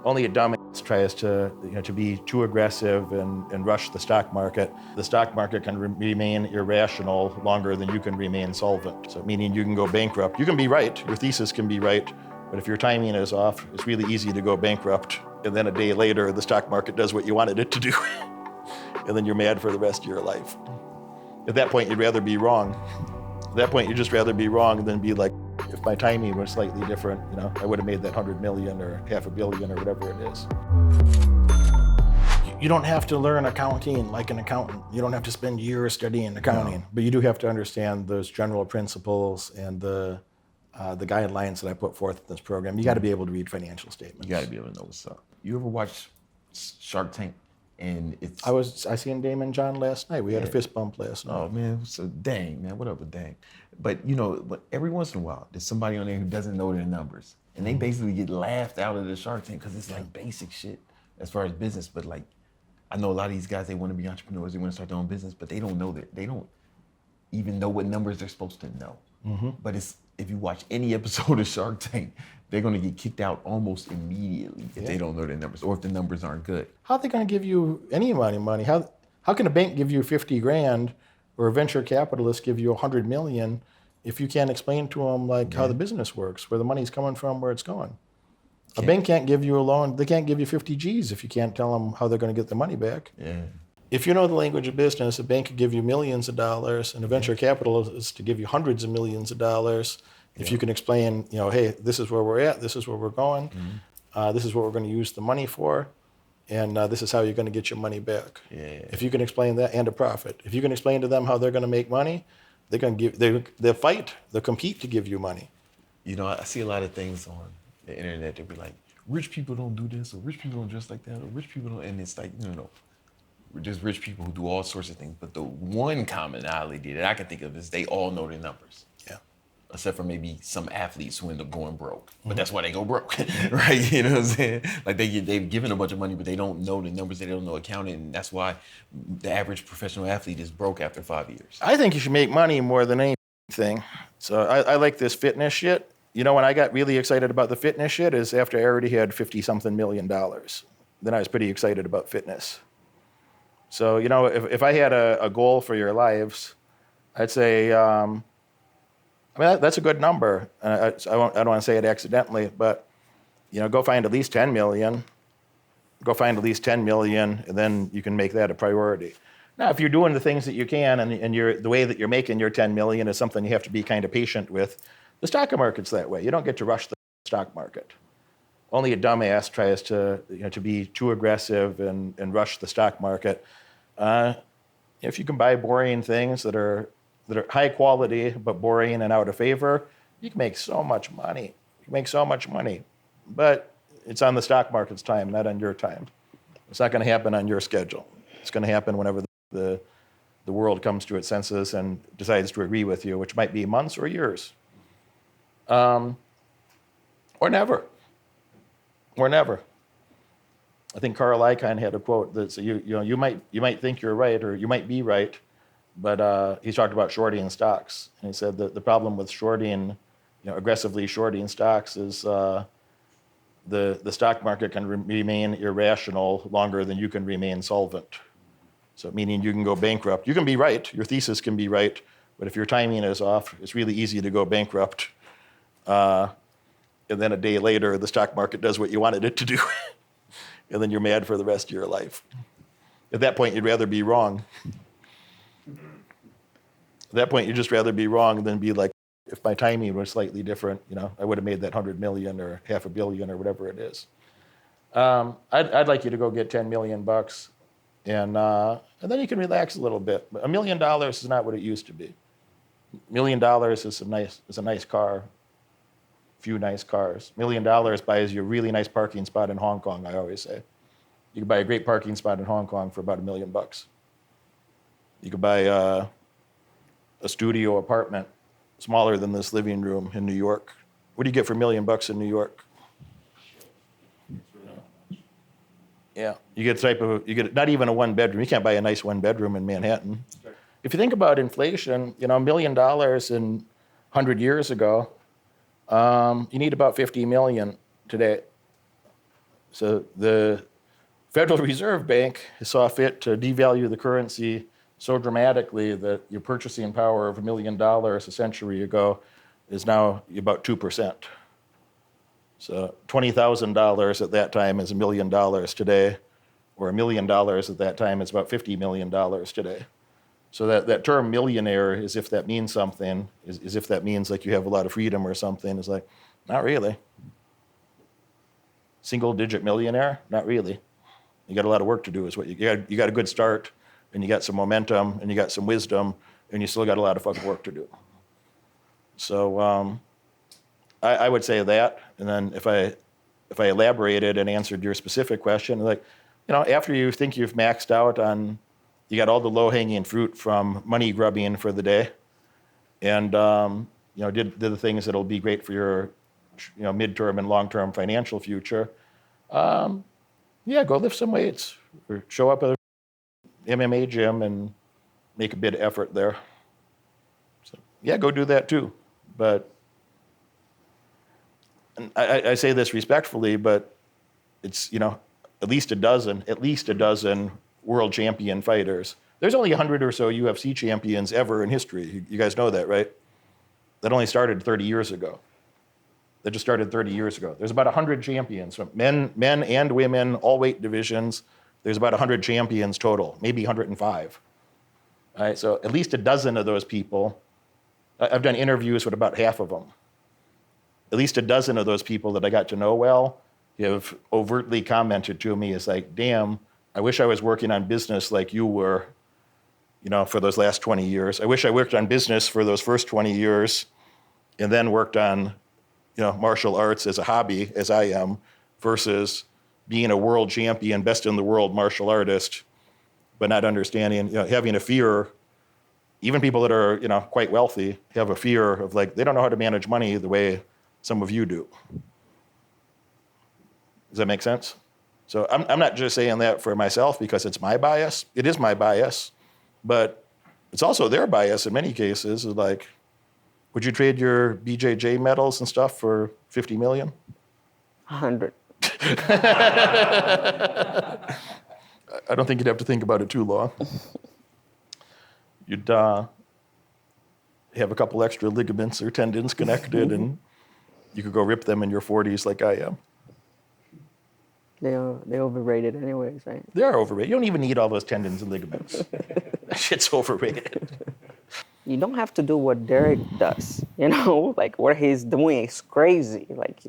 Only a dumbass tries to be too aggressive and rush the stock market. The stock market can remain irrational longer than you can remain solvent. So meaning you can go bankrupt. You can be right, your thesis can be right, but if your timing is off, it's really easy to go bankrupt. And then a day later, the stock market does what you wanted it to do. And then you're mad for the rest of your life. At that point, you'd rather be wrong. At that point, you'd just rather be wrong than be like, if my timing was slightly different, I would have made that 100 million or half a billion or whatever it is. You don't have to learn accounting like an accountant. You don't have to spend years studying accounting, but you do have to understand those general principles and the guidelines that I put forth in this program. You got to be able to read financial statements. You got to be able to know what's up. You ever watch Shark Tank? And it's I seen Damon John last night. We had a fist bump last night. Oh man, so dang man, what up with dang? But but every once in a while, there's somebody on there who doesn't know their numbers, and they basically get laughed out of the Shark Tank because it's like basic shit as far as business. But like, I know a lot of these guys, they want to be entrepreneurs, they want to start their own business, but they don't know that they don't even know what numbers they're supposed to know. Mm-hmm. But if you watch any episode of Shark Tank, they're going to get kicked out almost immediately if they don't know their numbers or if the numbers aren't good. How are they going to give you any money? How can a bank give you 50 grand or a venture capitalist give you 100 million if you can't explain to them how the business works, where the money's coming from, where it's going? A bank can't give you a loan. They can't give you 50 G's if you can't tell them how they're going to get the money back. Yeah. If you know the language of business, a bank could give you millions of dollars and a venture capitalist to give you hundreds of millions of dollars. If you can explain, hey, this is where we're at, this is where we're going, this is what we're going to use the money for, and this is how you're going to get your money back. Yeah. If you can explain that, and a profit. If you can explain to them how they're going to make money, they'll fight, they'll compete to give you money. I see a lot of things on the internet that be like, rich people don't do this, or rich people don't dress like that, or rich people don't, and it's like, there's rich people who do all sorts of things, but the one commonality that I can think of is they all know their numbers. Except for maybe some athletes who end up going broke. But that's why they go broke, right? You know what I'm saying? Like they've given a bunch of money, but they don't know the numbers, they don't know accounting, and that's why the average professional athlete is broke after 5 years. I think you should make money more than anything. So I like this fitness shit. When I got really excited about the fitness shit is after I already had 50-something million dollars. Then I was pretty excited about fitness. So, if I had a goal for your lives, I'd say, that's a good number. I don't want to say it accidentally, but go find at least 10 million. Go find at least 10 million, and then you can make that a priority. Now, if you're doing the things that you can, and the way that you're making your 10 million is something you have to be kind of patient with, the stock market's that way. You don't get to rush the stock market. Only a dumbass tries to be too aggressive and rush the stock market. If you can buy boring things that are high quality but boring and out of favor, you can make so much money. But it's on the stock market's time, not on your time. It's not going to happen on your schedule. It's going to happen whenever the world comes to its senses and decides to agree with you, which might be months or years. Or never. I think Carl Icahn had a quote that said, you might think you're right, or you might be right, but he talked about shorting stocks, and he said that the problem with shorting, aggressively shorting stocks is the stock market can remain irrational longer than you can remain solvent. So meaning you can go bankrupt. You can be right, your thesis can be right, but if your timing is off, it's really easy to go bankrupt. And then a day later, the stock market does what you wanted it to do. And then you're mad for the rest of your life. At that point, you'd rather be wrong. At that point, you'd just rather be wrong than be like, if my timing was slightly different, I would have made that 100 million or half a billion or whatever it is. I'd like you to go get 10 million bucks, and then you can relax a little bit. But $1 million is not what it used to be. $1 million is a nice car, few nice cars. $1 million buys you a really nice parking spot in Hong Kong, I always say. You can buy a great parking spot in Hong Kong for about $1 million. You could buy a studio apartment smaller than this living room in New York. What do you get for $1 million in New York? Yeah, you get not even a one bedroom. You can't buy a nice one bedroom in Manhattan. If you think about inflation, $1 million in 100 years ago, you need about 50 million today. So the Federal Reserve Bank saw fit to devalue the currency so dramatically that your purchasing power of $1 million a century ago is now about 2%. So $20,000 at that time is $1 million today, or $1 million at that time is about $50 million today. So that term millionaire, as if that means something, as if that means like you have a lot of freedom or something, is like, not really. Single digit millionaire? Not really. You got a lot of work to do is what you got. You got a good start, and you got some momentum, and you got some wisdom, and you still got a lot of fucking work to do. So I would say that, and then if I elaborated and answered your specific question, like, after you think you've maxed out on, you got all the low-hanging fruit from money grubbing for the day, and did the things that'll be great for your midterm and long-term financial future. Yeah, go lift some weights or show up at an MMA gym and make a bit of effort there. So yeah, go do that too. But and I say this respectfully, but it's at least a dozen world champion fighters. There's only 100 or so UFC champions ever in history. You guys know that, right? That only started 30 years ago. That just started 30 years ago. There's about 100 champions, from men and women, all weight divisions. There's about 100 champions total, maybe 105. All right, so at least a dozen of those people, I've done interviews with about half of them. At least a dozen of those people that I got to know well have overtly commented to me, it's like, damn, I wish I was working on business like you were, for those last 20 years. I wish I worked on business for those first 20 years and then worked on martial arts as a hobby, as I am, versus being a world champion, best in the world martial artist, but not understanding, having a fear. Even people that are, quite wealthy have a fear of, like, they don't know how to manage money the way some of you do. Does that make sense? So I'm not just saying that for myself because it's my bias. It is my bias, but it's also their bias in many cases. Is like, would you trade your BJJ medals and stuff for $50 million? 100. I don't think you'd have to think about it too long. You'd have a couple extra ligaments or tendons connected, and you could go rip them in your 40s like I am. They overrated anyways, right? They are overrated. You don't even need all those tendons and ligaments. That shit's overrated. You don't have to do what Derek does, like what he's doing is crazy. Like,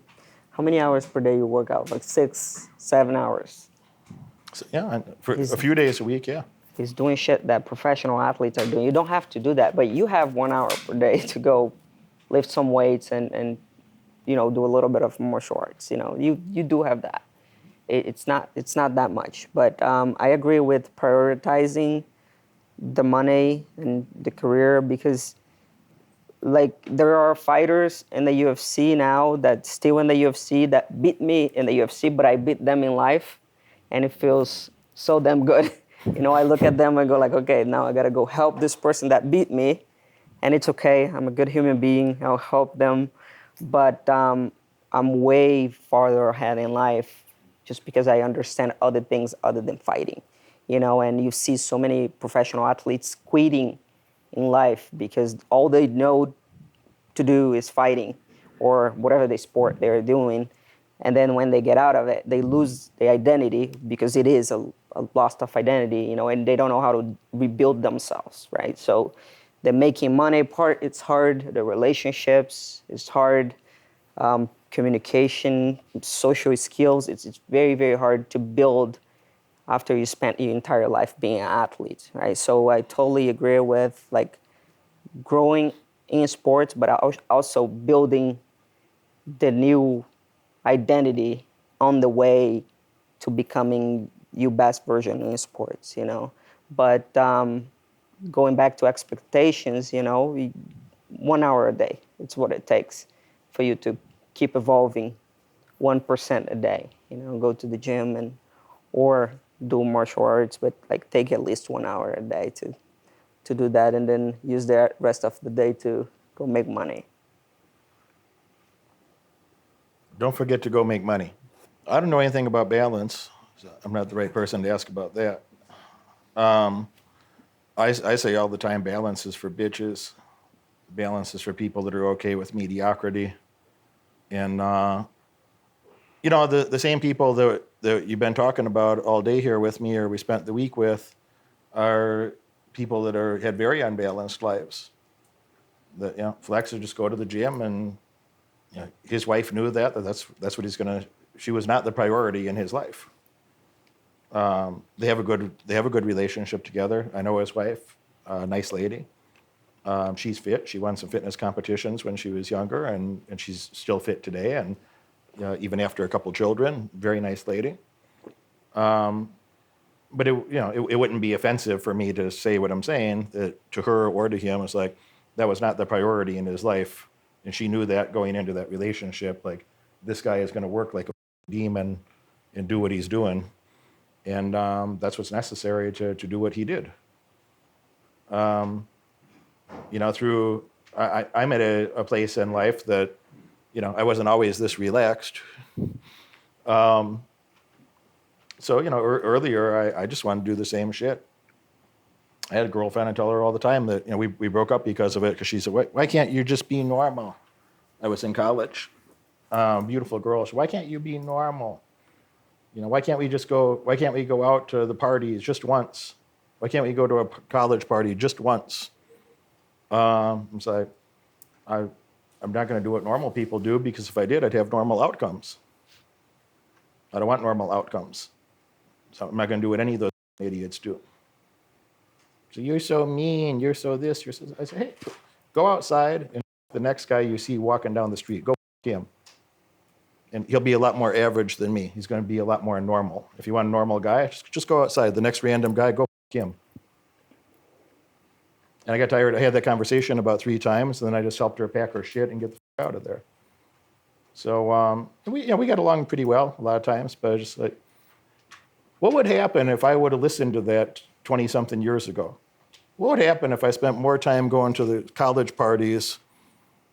how many hours per day you work out? Like 6, 7 hours. So, yeah, for a few days a week, yeah. He's doing shit that professional athletes are doing. You don't have to do that, but you have 1 hour per day to go lift some weights and do a little bit of martial arts. You do have that. It's not that much, but I agree with prioritizing the money and the career, because like there are fighters in the UFC now that still in the UFC that beat me in the UFC, but I beat them in life, and it feels so damn good. I look at them and go like, okay, now I gotta go help this person that beat me, and it's okay. I'm a good human being. I'll help them, but I'm way farther ahead in life just because I understand other things other than fighting. And you see so many professional athletes quitting in life because all they know to do is fighting or whatever the sport they're doing. And then when they get out of it, they lose their identity because it is a loss of identity, and they don't know how to rebuild themselves, right? So the making money part, it's hard. The relationships, it's hard. Communication, social skills, it's very, very hard to build after you spent your entire life being an athlete, right? So I totally agree with like growing in sports, but also building the new identity on the way to becoming your best version in sports, But going back to expectations, 1 hour a day, it's what it takes for you to keep evolving 1% a day, go to the gym or do martial arts, but like take at least 1 hour a day to do that, and then use the rest of the day to go make money. Don't forget to go make money. I don't know anything about balance. So I'm not the right person to ask about that. I say all the time, balance is for bitches. Balance is for people that are okay with mediocrity. And, the same people that you've been talking about all day here with me or we spent the week with are people that had very unbalanced lives. That, Flex would just go to the gym and his wife knew that's what he's going to, she was not the priority in his life. They have a good relationship together. I know his wife, nice lady. She's fit. She won some fitness competitions when she was younger, and she's still fit today. And even after a couple children, very nice lady. But it wouldn't be offensive for me to say what I'm saying to her or to him. It's like that was not the priority in his life, and she knew that going into that relationship. Like this guy is going to work like a demon and do what he's doing. And that's what's necessary to do what he did. I'm at a place in life that, I wasn't always this relaxed. Earlier I just wanted to do the same shit. I had a girlfriend, I tell her all the time that, we broke up because of it, because she said, why can't you just be normal? I was in college. Beautiful girl. So why can't you be normal? Why can't we go out to the parties just once? Why can't we go to a college party just once? So I'm not going to do what normal people do, because if I did, I'd have normal outcomes. I don't want normal outcomes. So I'm not going to do what any of those idiots do. So you're so mean, you're so this, you're so... I say, hey, go outside and the next guy you see walking down the street, go him. And he'll be a lot more average than me. He's going to be a lot more normal. If you want a normal guy, just go outside. The next random guy, go him. And I got tired. I had that conversation about 3 times, and then I just helped her pack her shit and get the fuck out of there. So we got along pretty well a lot of times, but I just like, what would happen if I would have listened to that 20-something years ago? What would happen if I spent more time going to the college parties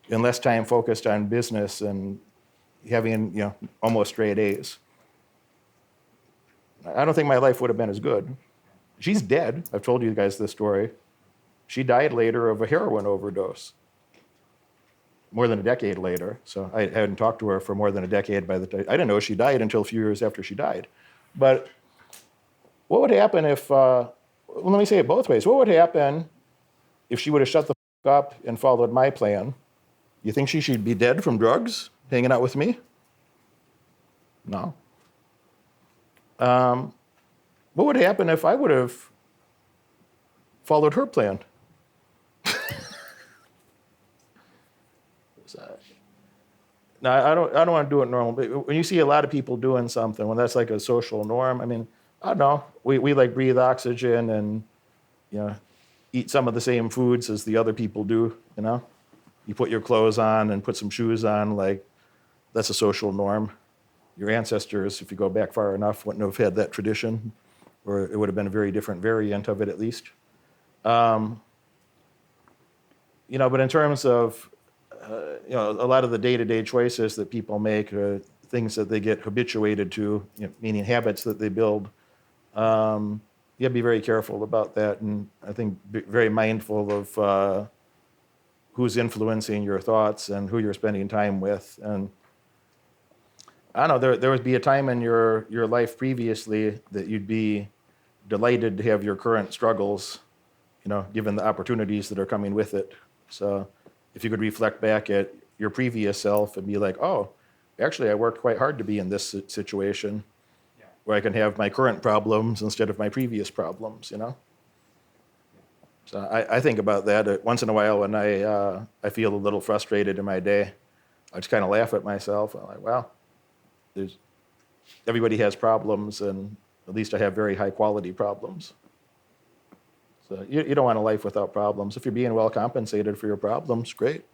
and less time focused on business and having, almost straight A's? I don't think my life would have been as good. She's dead. I've told you guys this story. She died later of a heroin overdose. More than a decade later. So I hadn't talked to her for more than a decade by the time. I didn't know she died until a few years after she died. But what would happen if, let me say it both ways. What would happen if she would have shut the fuck up and followed my plan? You think she should be dead from drugs, hanging out with me? No. What would happen if I would have followed her plan? Now, I don't want to do it normal, but when you see a lot of people doing something, when that's like a social norm, I mean, I don't know. We like breathe oxygen and, eat some of the same foods as the other people do, You put your clothes on and put some shoes on, like that's a social norm. Your ancestors, if you go back far enough, wouldn't have had that tradition, or it would have been a very different variant of it at least. But in terms of, a lot of the day-to-day choices that people make are things that they get habituated to, meaning habits that they build. You have to be very careful about that, and I think very mindful of who's influencing your thoughts and who you're spending time with. And I don't know, there would be a time in your life previously that you'd be delighted to have your current struggles, given the opportunities that are coming with it. So if you could reflect back at your previous self and be like, oh, actually I worked quite hard to be in this situation where I can have my current problems instead of my previous problems, So I think about that once in a while when I feel a little frustrated in my day. I just kind of laugh at myself. I'm like, well, everybody has problems, and at least I have very high quality problems. So you don't want a life without problems. If you're being well compensated for your problems, great.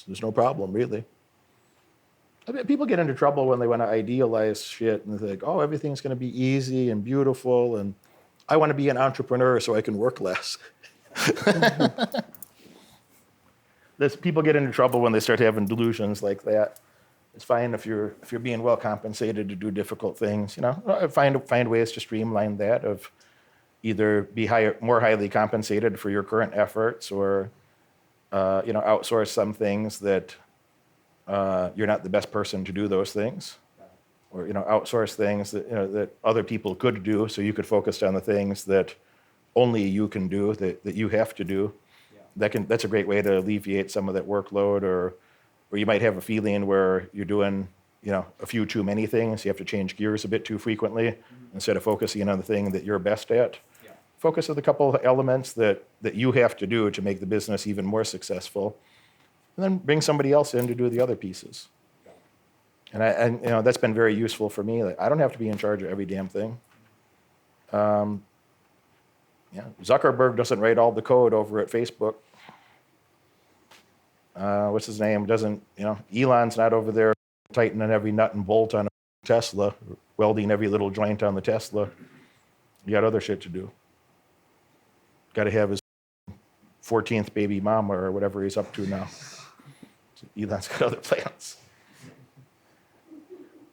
There's no problem, really. I mean, people get into trouble when they want to idealize shit and think, oh, everything's going to be easy and beautiful, and I want to be an entrepreneur so I can work less. People get into trouble when they start having delusions like that. It's fine if you're being well compensated to do difficult things. Find ways to streamline that, of either be more highly compensated for your current efforts, or outsource some things that you're not the best person to do those things, or outsource things that other people could do, so you could focus on the things that only you can do, that you have to do. That's a great way to alleviate some of that workload, or you might have a feeling where you're doing a few too many things. You have to change gears a bit too frequently, instead of focusing on the thing that you're best at. Focus on the couple of elements that you have to do to make the business even more successful, and then bring somebody else in to do the other pieces. And that's been very useful for me. Like, I don't have to be in charge of every damn thing. Zuckerberg doesn't write all the code over at Facebook. What's his name? Elon's not over there tightening every nut and bolt on a Tesla, welding every little joint on the Tesla. You got other shit to do. Got to have his 14th baby mama or whatever he's up to now. So Elon's got other plans.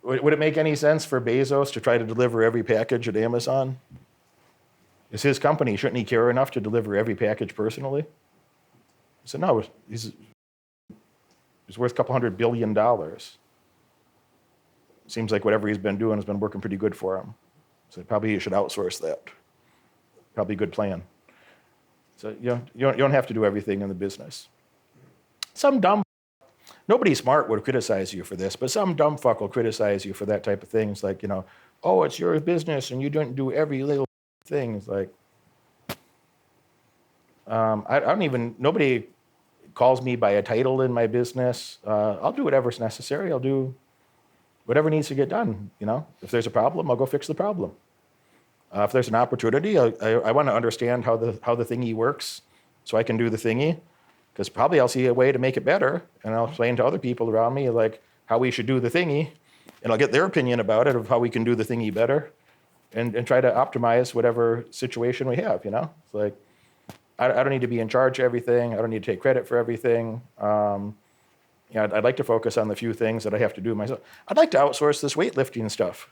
Would it make any sense for Bezos to try to deliver every package at Amazon? It's his company. Shouldn't he care enough to deliver every package personally? I said, no, he's worth a couple $100 billion. Seems like whatever he's been doing has been working pretty good for him. So probably you should outsource that. Probably a good plan. So you don't have to do everything in the business. Nobody smart would criticize you for this, but some dumb fuck will criticize you for that type of thing. It's like, oh, it's your business and you don't do every little thing. It's like, nobody calls me by a title in my business. I'll do whatever's necessary. I'll do whatever needs to get done. If there's a problem, I'll go fix the problem. If there's an opportunity, I want to understand how the thingy works, so I can do the thingy, because probably I'll see a way to make it better, and I'll explain to other people around me like how we should do the thingy, and I'll get their opinion about it, of how we can do the thingy better, and try to optimize whatever situation we have. It's like, I don't need to be in charge of everything. I don't need to take credit for everything. I'd like to focus on the few things that I have to do myself. I'd like to outsource this weightlifting stuff.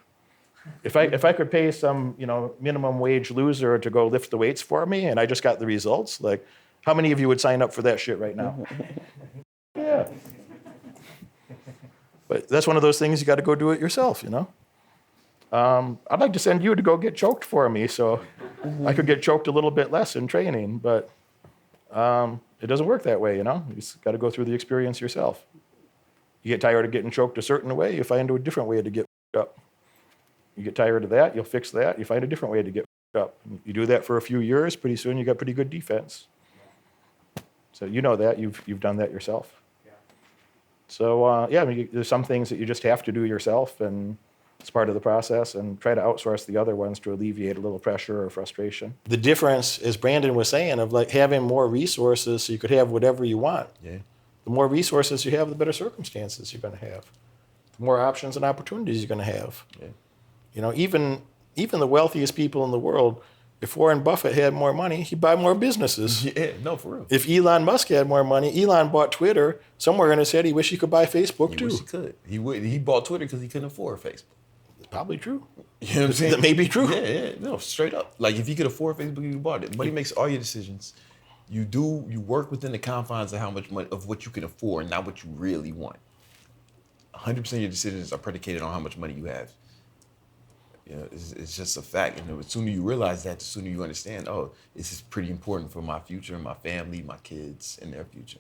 If I could pay some minimum wage loser to go lift the weights for me, and I just got the results, like, how many of you would sign up for that shit right now? Yeah. But that's one of those things you got to go do it yourself. I'd like to send you to go get choked for me, so I could get choked a little bit less in training, but it doesn't work that way. You just got to go through the experience yourself. You get tired of getting choked a certain way, you find a different way to get up. You get tired of that, you'll fix that, you find a different way to get up. You do that for a few years, pretty soon you got pretty good defense. So that, you've done that yourself. So there's some things that you just have to do yourself, and it's part of the process, and try to outsource the other ones to alleviate a little pressure or frustration. The difference, as Brandon was saying, of like having more resources so you could have whatever you want. Yeah. The more resources you have, the better circumstances you're going to have. The more options and opportunities you're going to have. Yeah. Even the wealthiest people in the world, if Warren Buffett had more money, he'd buy more businesses. Yeah, no, for real. If Elon Musk had more money, Elon bought Twitter. Somewhere in his head, he wished he could buy Facebook too. Wish he could. He bought Twitter because he couldn't afford Facebook. It's probably true. You know what I'm saying? That may be true. Yeah, no, straight up. Like, if he could afford Facebook, he bought it. Money makes all your decisions. You work within the confines of how much money, of what you can afford, not what you really want. 100% of your decisions are predicated on how much money you have. It's just a fact. The sooner you realize that, the sooner you understand, oh, this is pretty important for my future, my family, my kids, and their future.